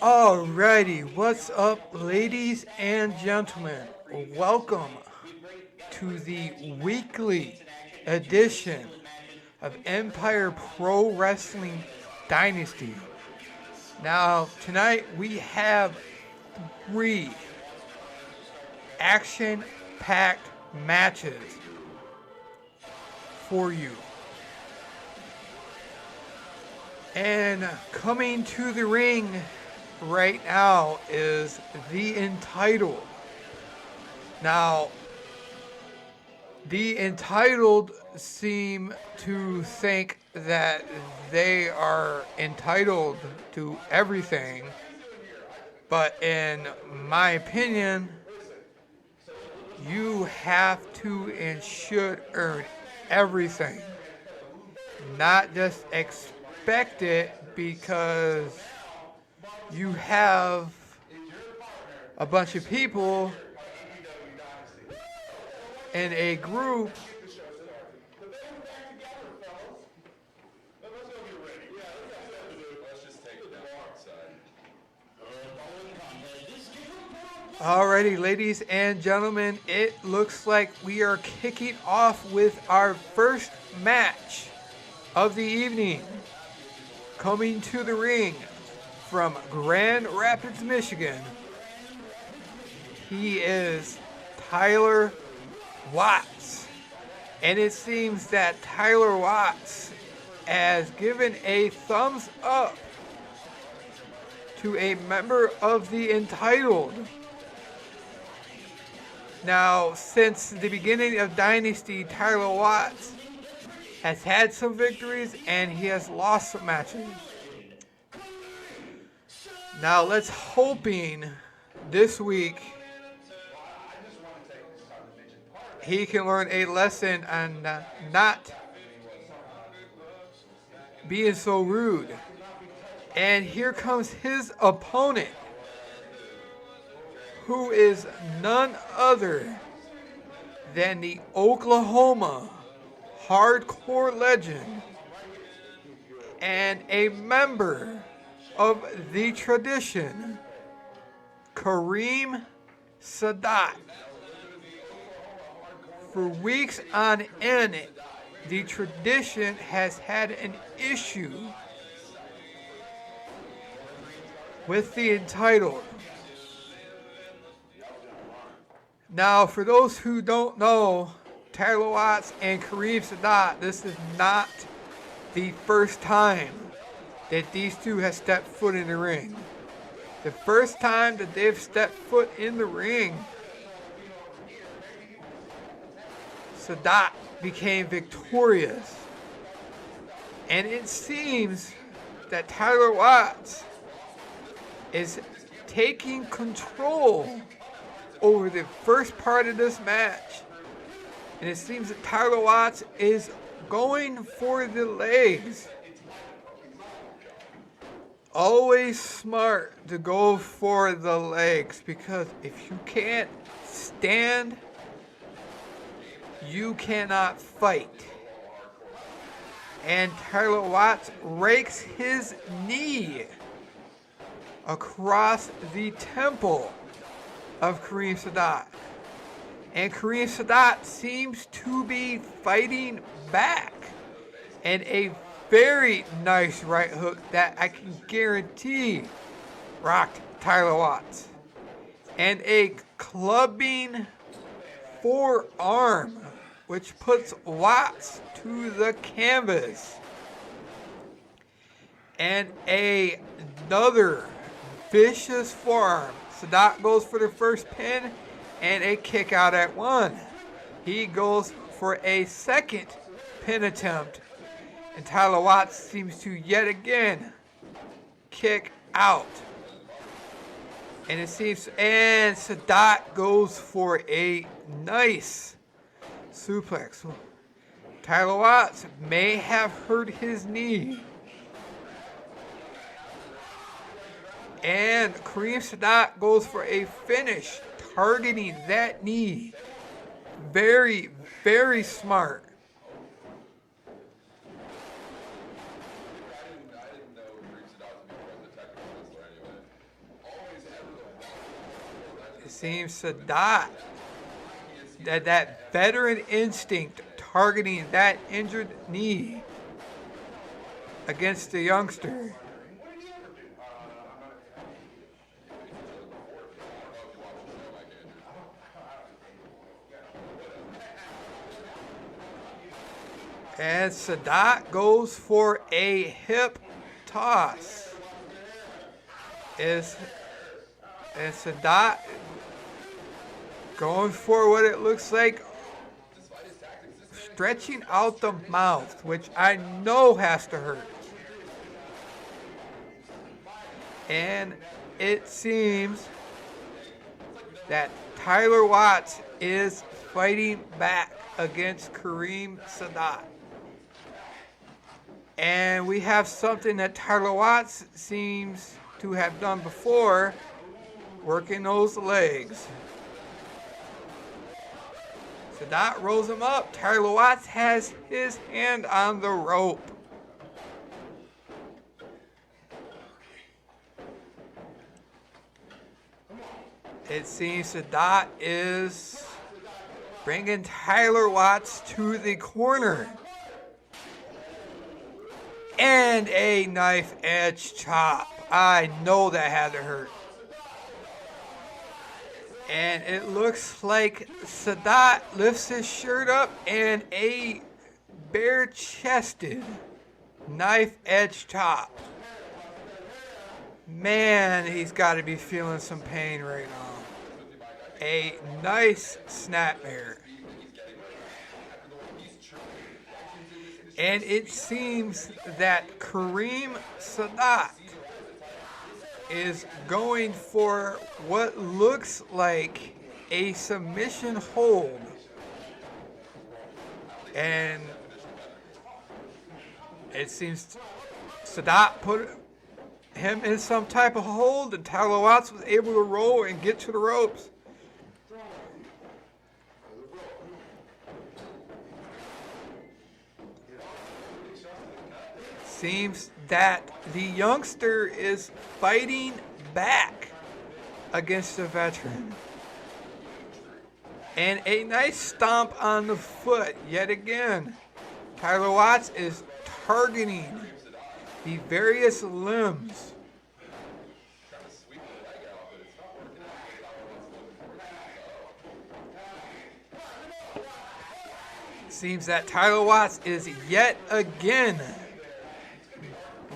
Alrighty, what's up, ladies and gentlemen? Welcome to the weekly edition of Empire Pro Wrestling Dynasty. Now, tonight we have three action packed matches for you. And coming to the ring right now is the Entitled. Now, the Entitled seem to think that they are entitled to everything, but in my opinion, you have to and should earn everything, not just expect it because you have a bunch of people in a group Alrighty, ladies and gentlemen, it looks like we are kicking off with our first match of the evening. Coming to the ring from Grand Rapids, Michigan, he is Tyler Watts. And it seems that Tyler Watts has given a thumbs up to a member of the Entitled. Now, since the beginning of Dynasty, Tyler Watts has had some victories and he has lost some matches. Now, let's hoping this week he can learn a lesson on not being so rude. And here comes his opponent, who is none other than the Oklahoma hardcore legend and a member of the tradition, Kareem Sadat. For weeks on end, the tradition has had an issue with the Entitled. Now, for those who don't know, Tyler Watts and Kareem Sadat, this is not the first time that these two have stepped foot in the ring. The first time that they've stepped foot in the ring, Sadat became victorious. And it seems that Tyler Watts is taking control over the first part of this match. And it seems that Tyler Watts is going for the legs. Always smart to go for the legs, because if you can't stand, you cannot fight. And Tyler Watts rakes his knee across the temple of Kareem Sadat. And Kareem Sadat seems to be fighting back. And a very nice right hook that I can guarantee rocked Tyler Watts. And a clubbing forearm, which puts Watts to the canvas. And another vicious forearm. Sadat goes for the first pin and a kick out at one. He goes for a second pin attempt, and Tyler Watts seems to yet again kick out. And it seems, and Sadat goes for a nice suplex. Tyler Watts may have hurt his knee. And Kareem Sadat goes for a finish, targeting that knee. Very, very smart. It seems Sadat, that veteran instinct targeting that injured knee against the youngster. And Sadat goes for a hip toss. And Sadat going for what it looks like stretching out the mouth, which I know has to hurt. And it seems that Tyler Watts is fighting back against Kareem Sadat. And we have something that Tyler Watts seems to have done before, working those legs. Sadat rolls him up. Tyler Watts has his hand on the rope. It seems Sadat is bringing Tyler Watts to the corner. And a knife edge chop. I know that had to hurt. And it looks like Sadat lifts his shirt up and a bare-chested knife edge chop. Man, he's got to be feeling some pain right now. A nice snapmare. And it seems that Kareem Sadat is going for what looks like a submission hold. And it seems Sadat put him in some type of hold, and Tyler Watts was able to roll and get to the ropes. Seems that the youngster is fighting back against the veteran. And a nice stomp on the foot yet again. Tyler Watts is targeting the various limbs. Seems that Tyler Watts is yet again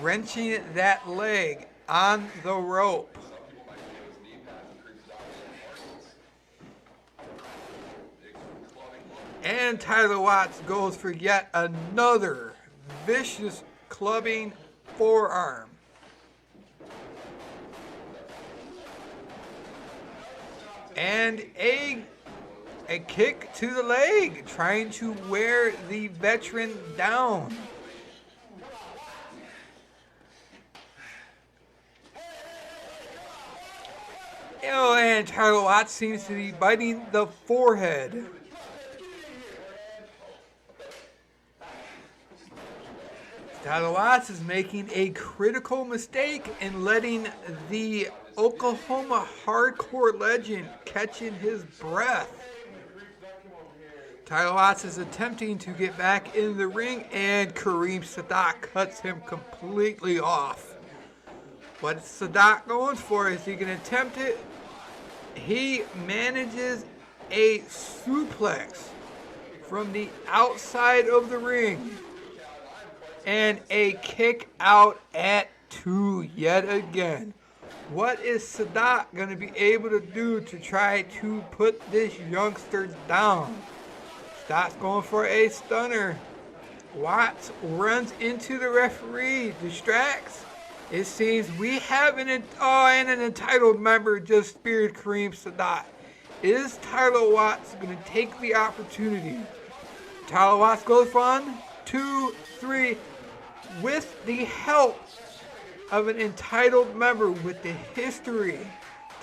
wrenching that leg on the rope. And Tyler Watts goes for yet another vicious clubbing forearm. And a kick to the leg, trying to wear the veteran down. And Tyler Watts seems to be biting the forehead. Tyler Watts is making a critical mistake in letting the Oklahoma hardcore legend catching his breath. Tyler Watts is attempting to get back in the ring, and Kareem Sadat cuts him completely off. What's Sadat going for? Is he going to attempt it? He manages a suplex from the outside of the ring. And a kick out at 2 yet again. What is Sadat going to be able to do to try to put this youngster down? Sadat's going for a stunner. Watts runs into the referee, distracts. It seems we have an entitled member just speared Kareem Sadat. Is Tyler Watts going to take the opportunity? Tyler Watts goes for 1, 2, 3. With the help of an entitled member with the history,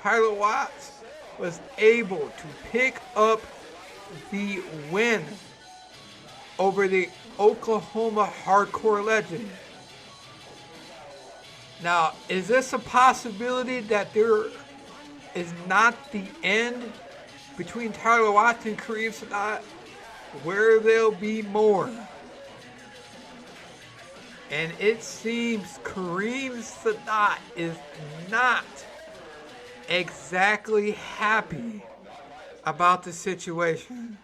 Tyler Watts was able to pick up the win over the Oklahoma hardcore legend. Now, is this a possibility that they're is not the end between Tyler Watts and Kareem Sadat, where there'll be more. And it seems Kareem Sadat is not exactly happy about the situation.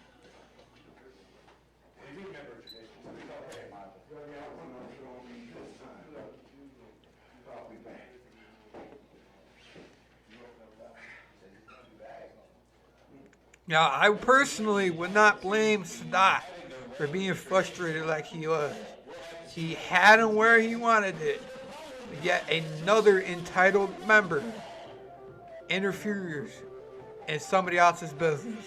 Now, I personally would not blame Sadat for being frustrated like he was. He had him where he wanted it. Yet another entitled member interferes in somebody else's business.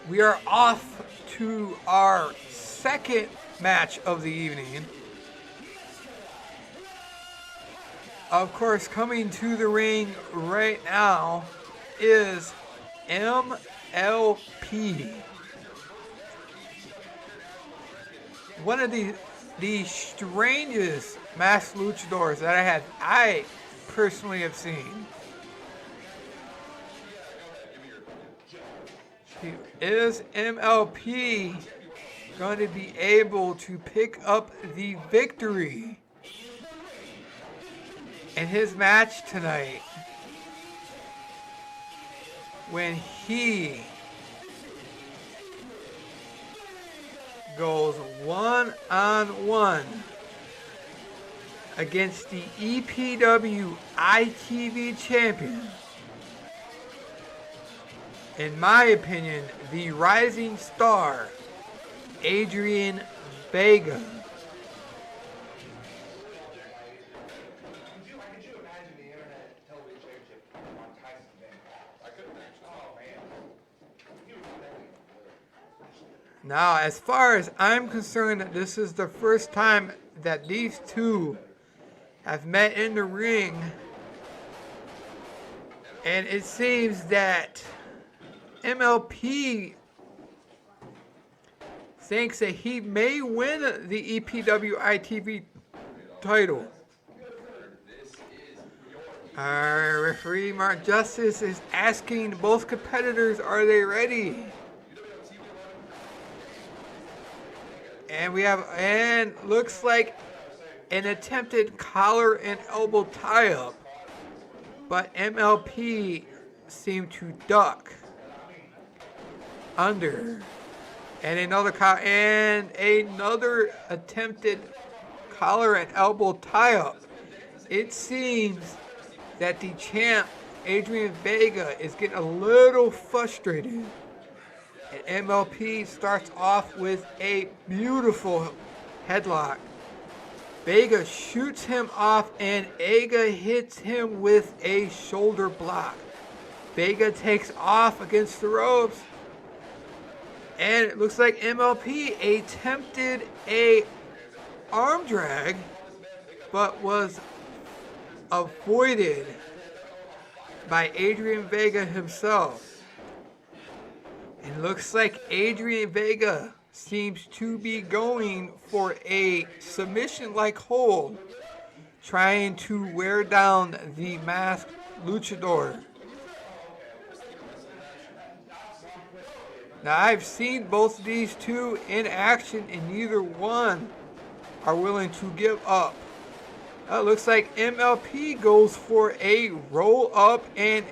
We are off to our second match of the evening. Of course, coming to the ring right now is MLP. One of the strangest masked luchadors that I personally have seen. Is MLP going to be able to pick up the victory in his match tonight when he goes one-on-one against the EPW I.P.W.R champion? In my opinion, the rising star, Adrian Vega. Now, as far as I'm concerned, this is the first time that these two have met in the ring. And it seems that MLP thinks that he may win the EPW I.P.W.R title. Our referee Mark Justice is asking both competitors, are they ready? And looks like an attempted collar and elbow tie-up, but MLP seemed to duck under, and another attempted collar and elbow tie-up. It seems that the champ Adrian Vega is getting a little frustrated. And MLP starts off with a beautiful headlock. Vega shoots him off and Vega hits him with a shoulder block. Vega takes off against the ropes. And it looks like MLP attempted a arm drag, but was avoided by Adrian Vega himself. And looks like Adrian Vega seems to be going for a submission-like hold, trying to wear down the masked luchador. Now, I've seen both of these two in action, and neither one are willing to give up. It looks like MLP goes for a roll-up, and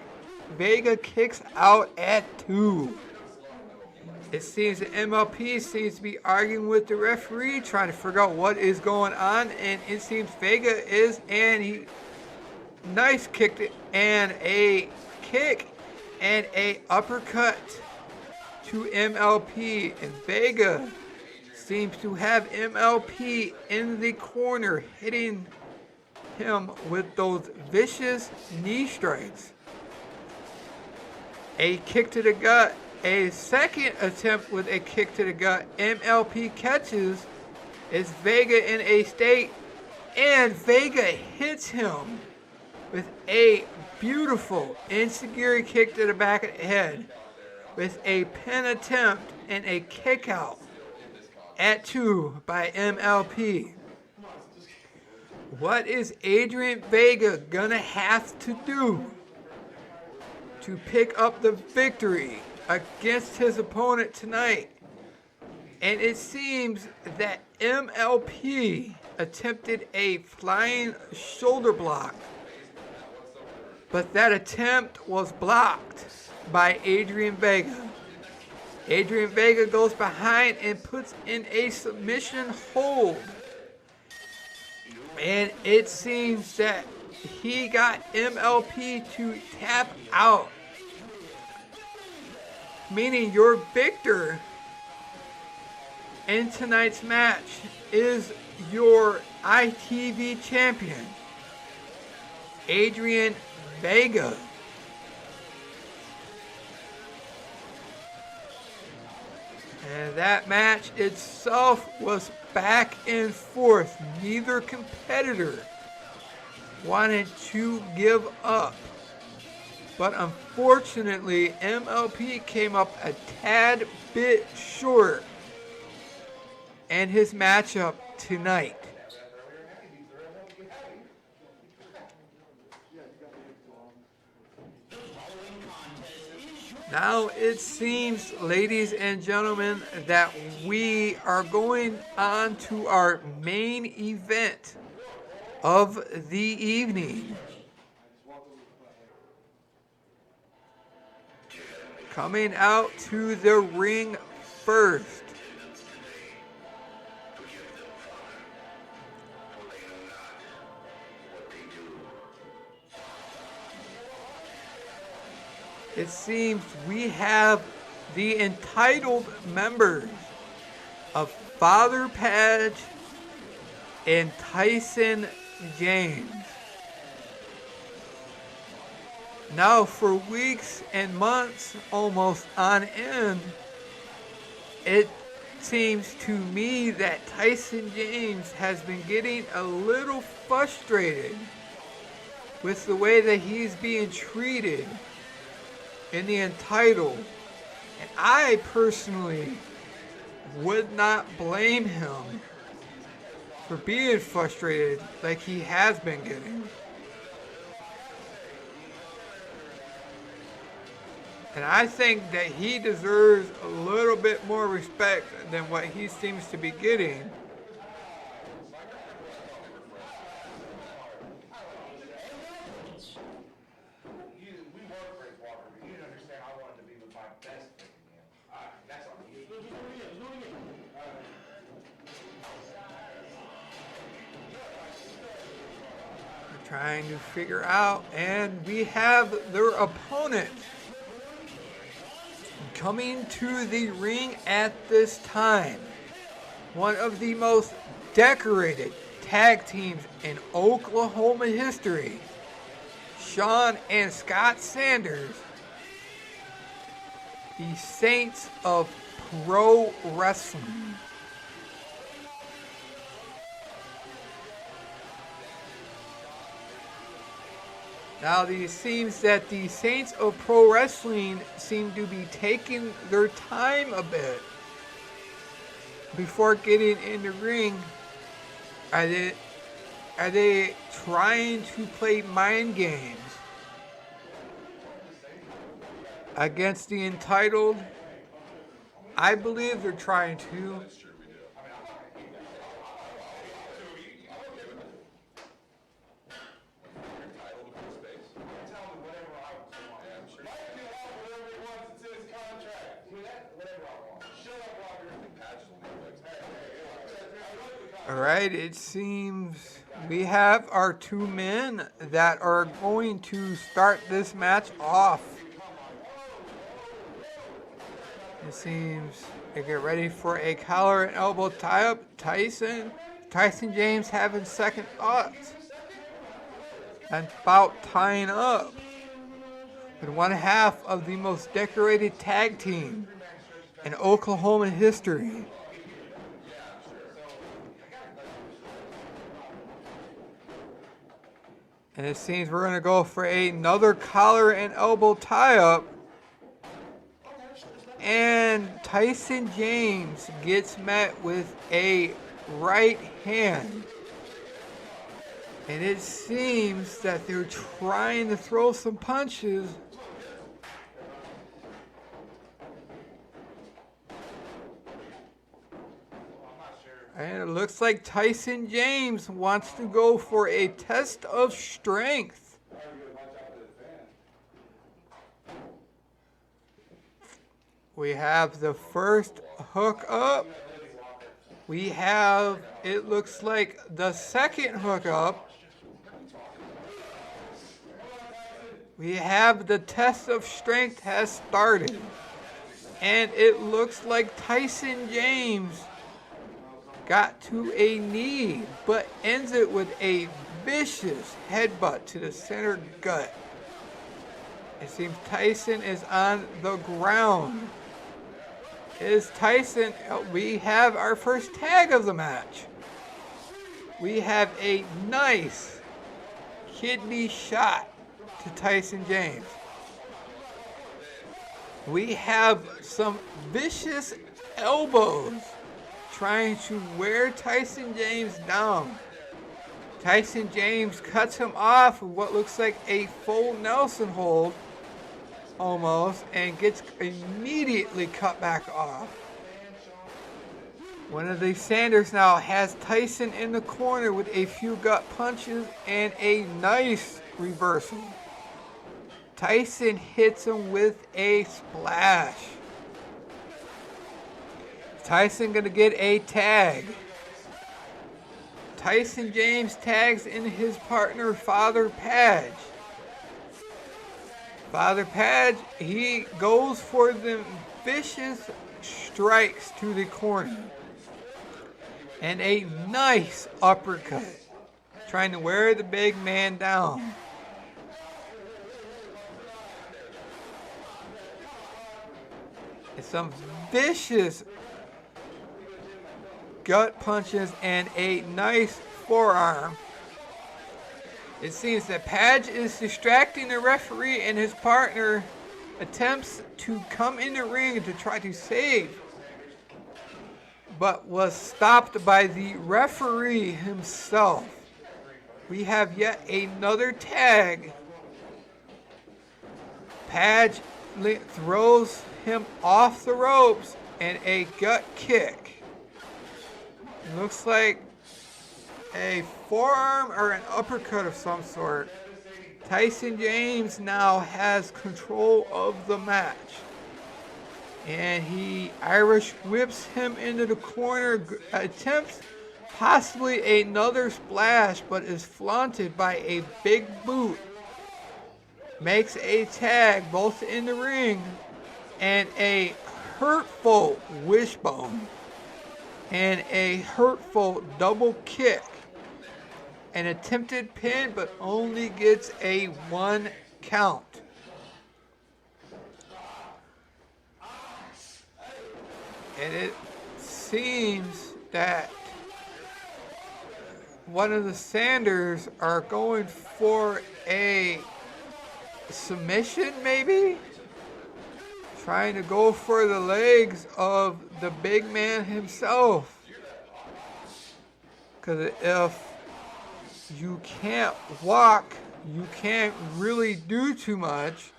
Vega kicks out at 2. It seems that MLP seems to be arguing with the referee, trying to figure out what is going on, and it seems Vega is, and he nice kicked it, and a kick, and a uppercut to MLP, and Vega seems to have MLP in the corner, hitting him with those vicious knee strikes. A kick to the gut. A second attempt with a kick to the gut. MLP catches. Is Vega in a state, and Vega hits him with a beautiful enziguri kick to the back of the head with a pin attempt and a kick out at 2 by MLP. What is Adrian Vega gonna have to do to pick up the victory against his opponent tonight. And it seems that MLP attempted a flying shoulder block, but that attempt was blocked by Adrian Vega. Adrian Vega goes behind and puts in a submission hold. And it seems that he got MLP to tap out, meaning your victor in tonight's match is your ITV champion, Adrian Vega. And that match itself was back and forth. Neither competitor wanted to give up. But unfortunately, MLP came up a tad bit short in his matchup tonight. Now it seems, ladies and gentlemen, that we are going on to our main event of the evening. Coming out to the ring first, it seems we have the entitled members of Father Padge and Tyson James. Now, for weeks and months, almost on end, it seems to me that Tyson James has been getting a little frustrated with the way that he's being treated in the entitled. And I personally would not blame him for being frustrated like he has been getting. And I think that he deserves a little bit more respect than what he seems to be getting. Trying to figure out, and we have their opponent coming to the ring at this time. One of the most decorated tag teams in Oklahoma history. Sean and Scott Sanders, the Saints of Pro Wrestling. Now, it seems that the Saints of Pro Wrestling seem to be taking their time a bit before getting in the ring. Are they trying to play mind games against the entitled? I believe they're trying to. Alright, it seems we have our two men that are going to start this match off. It seems they get ready for a collar and elbow tie-up. Tyson James having second thoughts about tying up with one half of the most decorated tag team in Oklahoma history. And it seems we're going to go for another collar and elbow tie-up. And Tyson James gets met with a right hand. And it seems that they're trying to throw some punches. And it looks like Tyson James wants to go for a test of strength. We have the first hook up. We have, it looks like, the second hook up. We have the test of strength has started. And it looks like Tyson James got to a knee, but ends it with a vicious headbutt to the center gut. It seems Tyson is on the ground. Is Tyson, we have our first tag of the match. We have a nice kidney shot to Tyson James. We have some vicious elbows trying to wear Tyson James down. Tyson James cuts him off with what looks like a full Nelson hold almost, and gets immediately cut back off. One of the Sanders now has Tyson in the corner with a few gut punches and a nice reversal. Tyson hits him with a splash. Tyson gonna get a tag. Tyson James tags in his partner, Father Padge. Father Padge, he goes for the vicious strikes to the corner. And a nice uppercut, trying to wear the big man down. And some vicious gut punches and a nice forearm. It seems that Padge is distracting the referee, and his partner attempts to come in the ring to try to save, but was stopped by the referee himself. We have yet another tag. Padge throws him off the ropes and a gut kick. It looks like a forearm or an uppercut of some sort. Tyson James now has control of the match. And he Irish whips him into the corner, attempts possibly another splash, but is flaunted by a big boot. Makes a tag both in the ring and a hurtful wishbone and a hurtful double kick. An attempted pin, but only gets a 1 count. And it seems that one of the Sanders are going for a submission, maybe? Trying to go for the legs of the big man himself. Because if you can't walk, you can't really do too much.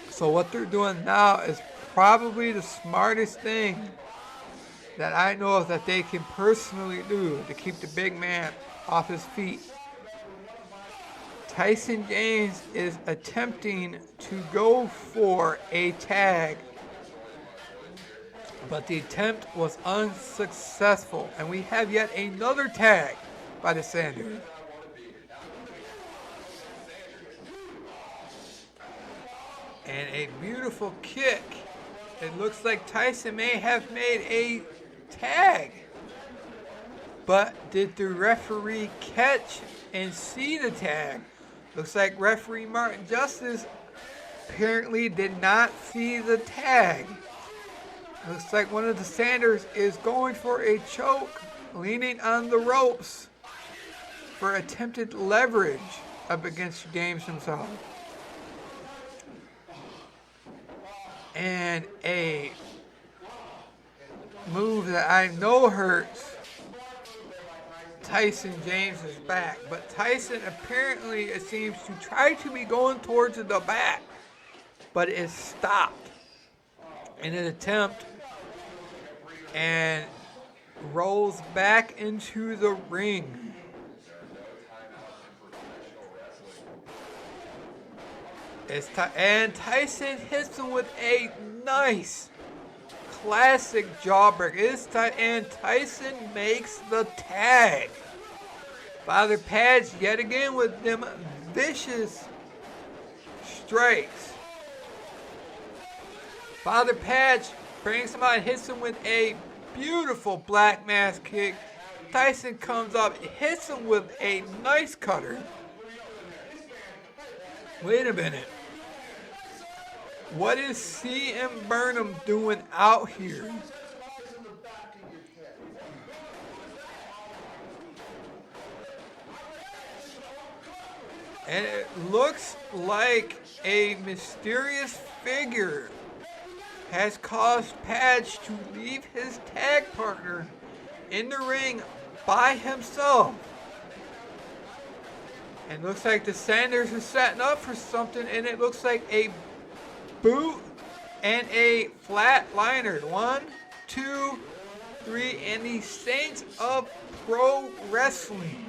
So what they're doing now is probably the smartest thing that I know of that they can personally do to keep the big man off his feet. Tyson James is attempting to go for a tag, but the attempt was unsuccessful, and we have yet another tag by the Sanders. And a beautiful kick. It looks like Tyson may have made a tag, but did the referee catch and see the tag? Looks like referee Martin Justice apparently did not see the tag. Looks like one of the Sanders is going for a choke, leaning on the ropes for attempted leverage up against James himself. And a move that I know hurts Tyson James's back. But Tyson apparently, it seems, to try to be going towards the back, but is stopped in an attempt and rolls back into the ring. And Tyson hits him with a nice classic jawbreaker. And Tyson makes the tag. Father Padge yet again with them vicious strikes. Father Padge brings him out and hits him with a beautiful black mass kick. Tyson comes up, hits him with a nice cutter. Wait a minute. What is C.M. Burnham doing out here? And it looks like a mysterious figure has caused Padge to leave his tag partner in the ring by himself. And looks like the Sanders is setting up for something, and it looks like a boot and a flatliner. 1, 2, 3, and the Saints of Pro Wrestling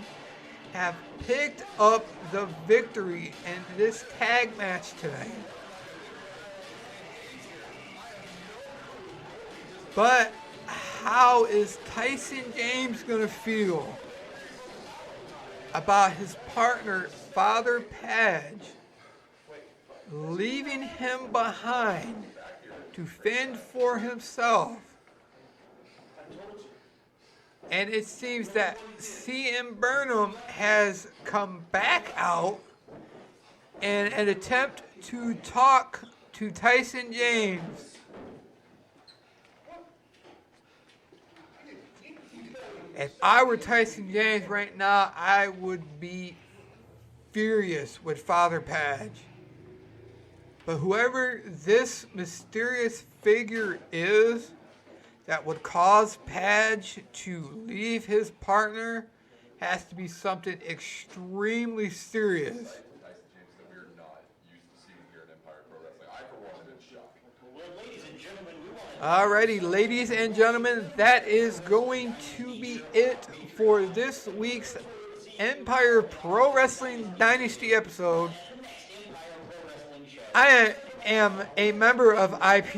have picked up the victory in this tag match tonight. But how is Tyson James going to feel about his partner, Father Padge, leaving him behind to fend for himself? And it seems that C.M. Burnham has come back out in an attempt to talk to Tyson James. If I were Tyson James right now, I would be furious with Father Padge. But whoever this mysterious figure is that would cause Padge to leave his partner has to be something extremely serious. Tyson James that we're not used to seeing here at Empire Pro Wrestling. I, for one, am in shock. Well, ladies and gentlemen, Alrighty, ladies and gentlemen, that is going to be it for this week's Empire Pro Wrestling Dynasty episode. I am a member of I.P.W.R.